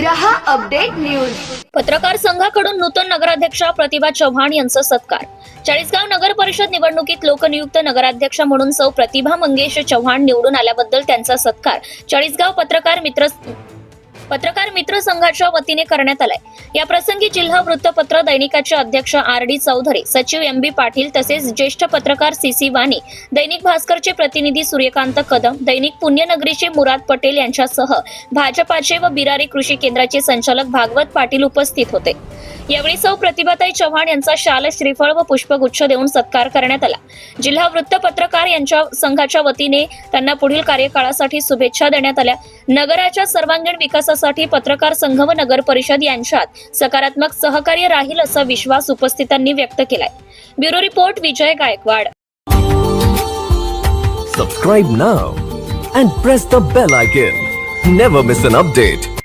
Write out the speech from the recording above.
रहा update news. पत्रकार संघाकडून नूतन नगराध्यक्षा प्रतिभा चव्हाण यांचा सत्कार। चाळीसगाव नगर परिषद निवडणुकीत लोकनियुक्त नगराध्यक्षा म्हणून सौ प्रतिभा मंगेश चव्हाण निवडून आल्याबद्दल त्यांचा सत्कार चाळीसगाव पत्रकार मित्र संघाच्या वतीने करण्यात आलाय। या प्रसंगी जिल्हा वृत्तपत्र दैनिकाचे अध्यक्ष आर.डी. चौधरी, सचिव एम.बी. पाटील तसेच ज्येष्ठ पत्रकार सी.सी. वाणी, दैनिक भास्करचे प्रतिनिधी सूर्यकांत कदम, दैनिक पुण्यनगरीचे मुराद पटेल यांच्यासह भाजपाचे व बिरारी कृषी केंद्राचे संचालक भागवत पाटील उपस्थित होते। यावेळी सौ प्रतिभाताई चव्हाण यांचा शाल, श्रीफळ व पुष्पगुच्छ देऊन सत्कार करण्यात आला। जिल्हा वृत्तपत्रकार यांच्या संघाच्या वतीने त्यांना पुढील कार्यकाळासाठी शुभेच्छा देण्यात आल्या। नगराच्या सर्वांगीण विकासासाठी पत्रकार संघ व नगर परिषद यांच्यात सकारात्मक सहकार्य राहील असा विश्वास उपस्थितांनी व्यक्त केलाय। Bureau report, Vijay Gaikwad. Subscribe now and press the bell icon. Never miss an update.